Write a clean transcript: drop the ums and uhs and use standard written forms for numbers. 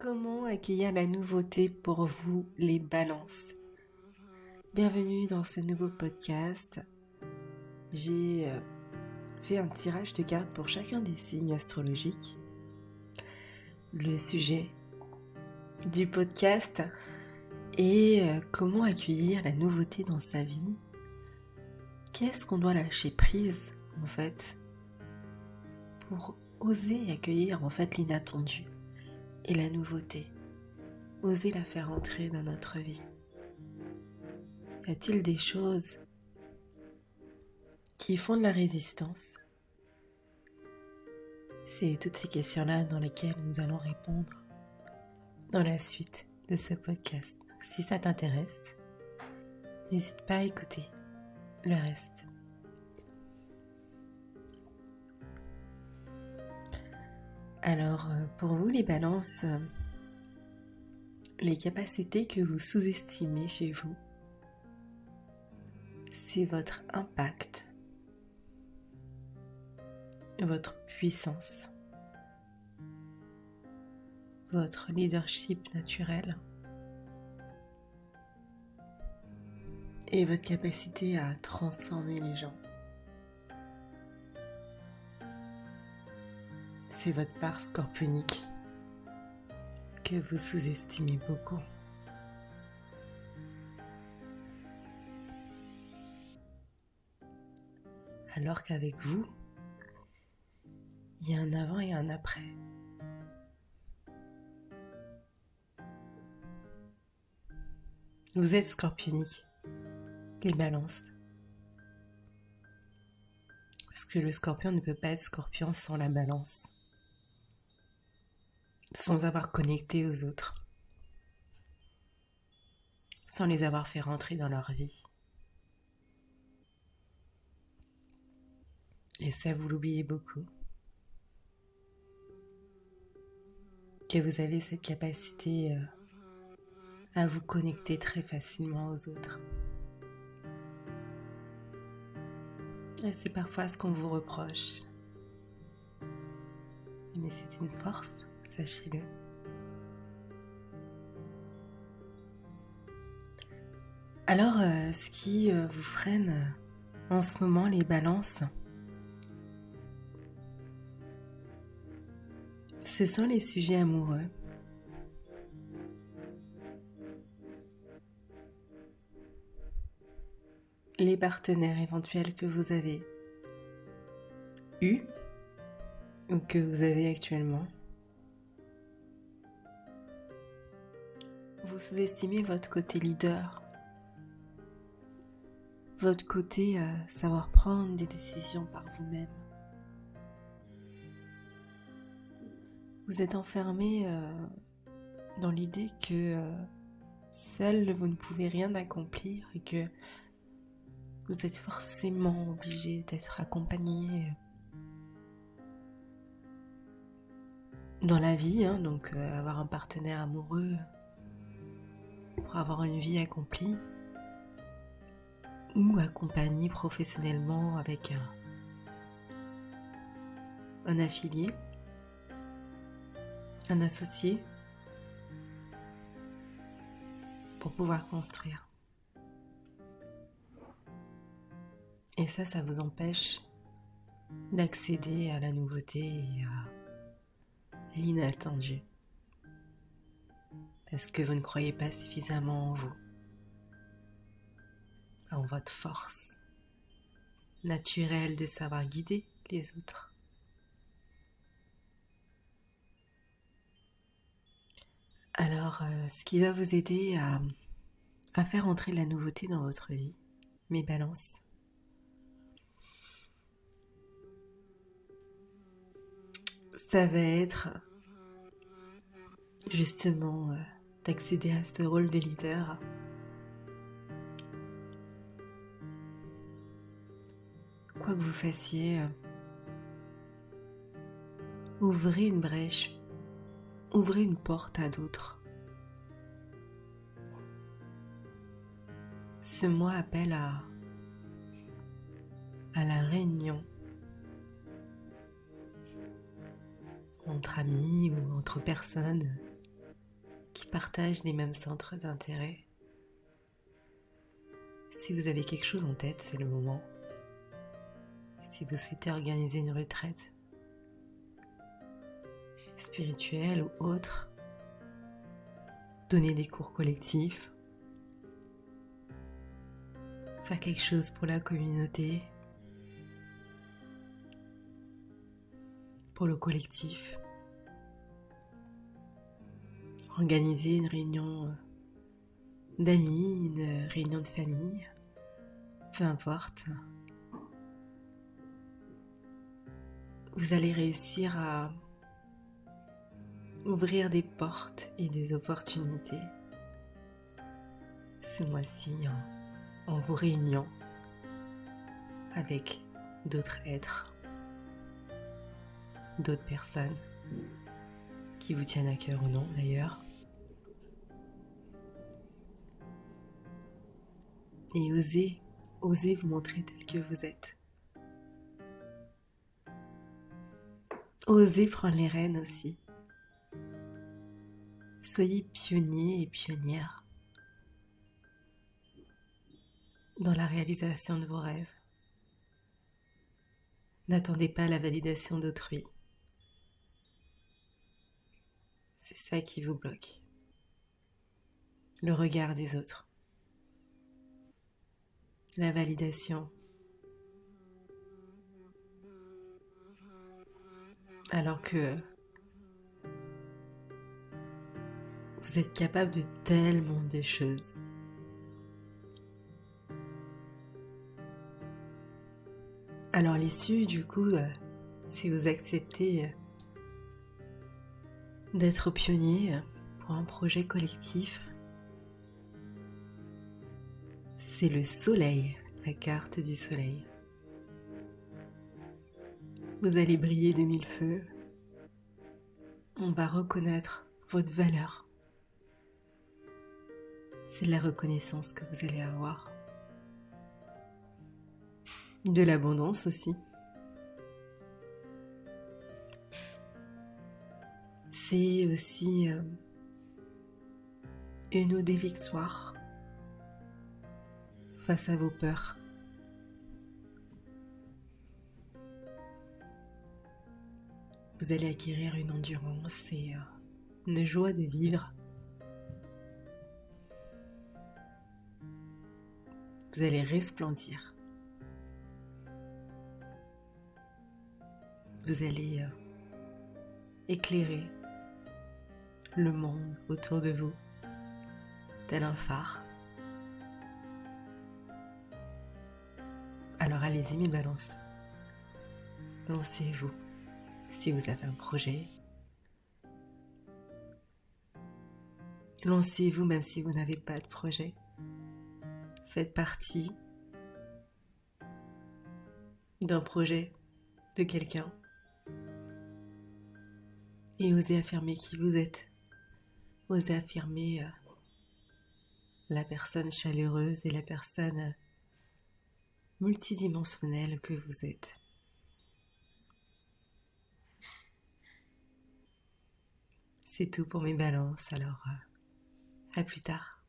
Comment accueillir la nouveauté pour vous, les balances? Bienvenue dans ce nouveau podcast. J'ai fait un tirage de cartes pour chacun des signes astrologiques. Le sujet du podcast est comment accueillir la nouveauté dans sa vie. Qu'est-ce qu'on doit lâcher prise en fait pour oser accueillir en fait l'inattendu et la nouveauté, oser la faire entrer dans notre vie. Y a-t-il des choses qui font de la résistance? C'est toutes ces questions-là dans lesquelles nous allons répondre dans la suite de ce podcast. Si ça t'intéresse, n'hésite pas à écouter le reste. Alors, pour vous les balances, les capacités que vous sous-estimez chez vous, c'est votre impact, votre puissance, votre leadership naturel et votre capacité à transformer les gens. C'est votre part scorpionique que vous sous-estimez beaucoup. Alors qu'avec vous, il y a un avant et un après. Vous êtes scorpionique, les balances. Parce que le scorpion ne peut pas être scorpion sans la balance. Sans avoir connecté aux autres. Sans les avoir fait rentrer dans leur vie. Et ça, vous l'oubliez beaucoup. Que vous avez cette capacité à vous connecter très facilement aux autres. Et c'est parfois ce qu'on vous reproche. Mais c'est une force, sachez-le. Alors, ce qui vous freine en ce moment, les balances, ce sont les sujets amoureux. Les partenaires éventuels que vous avez eus ou que vous avez actuellement. Vous sous-estimez votre côté leader, votre côté savoir prendre des décisions par vous-même. Vous êtes enfermé dans l'idée que seul vous ne pouvez rien accomplir et que vous êtes forcément obligé d'être accompagné dans la vie, donc avoir un partenaire amoureux pour avoir une vie accomplie ou accompagné professionnellement avec un affilié, un associé pour pouvoir construire. Et ça vous empêche d'accéder à la nouveauté et à l'inattendu. Parce que vous ne croyez pas suffisamment en vous, en votre force naturelle de savoir guider les autres. Alors, ce qui va vous aider à faire entrer la nouveauté dans votre vie, mes balances, ça va être justement d'accéder à ce rôle de leader. Quoi que vous fassiez, ouvrez une brèche, ouvrez une porte à d'autres. Ce mois appelle à la réunion entre amis ou entre personnes qui partagent les mêmes centres d'intérêt. Si vous avez quelque chose en tête, c'est le moment. Si vous souhaitez organiser une retraite spirituelle ou autre, donner des cours collectifs, faire quelque chose pour la communauté, pour le collectif, organiser une réunion d'amis, une réunion de famille, peu importe. Vous allez réussir à ouvrir des portes et des opportunités ce mois-ci en vous réuniant avec d'autres êtres, d'autres personnes qui vous tiennent à cœur ou non d'ailleurs. Et osez vous montrer tel que vous êtes. Osez prendre les rênes aussi. Soyez pionniers et pionnières dans la réalisation de vos rêves. N'attendez pas la validation d'autrui. C'est ça qui vous bloque. Le regard des autres. La validation. Alors que vous êtes capable de tellement de choses. Alors l'issue, du coup, si vous acceptez d'être pionnier pour un projet collectif, c'est le soleil, la carte du soleil. Vous allez briller de mille feux. On va reconnaître votre valeur. C'est la reconnaissance que vous allez avoir. De l'abondance aussi. C'est aussi une ou des victoires face à vos peurs. Vous allez acquérir une endurance et une joie de vivre. Vous allez resplendir. Vous allez éclairer le monde autour de vous, tel un phare. Alors allez-y mes balances. Lancez-vous si vous avez un projet. Lancez-vous même si vous n'avez pas de projet. Faites partie d'un projet de quelqu'un. Et osez affirmer qui vous êtes. Osez affirmer la personne chaleureuse et la personne multidimensionnelle que vous êtes. C'est tout pour mes balances, alors à plus tard.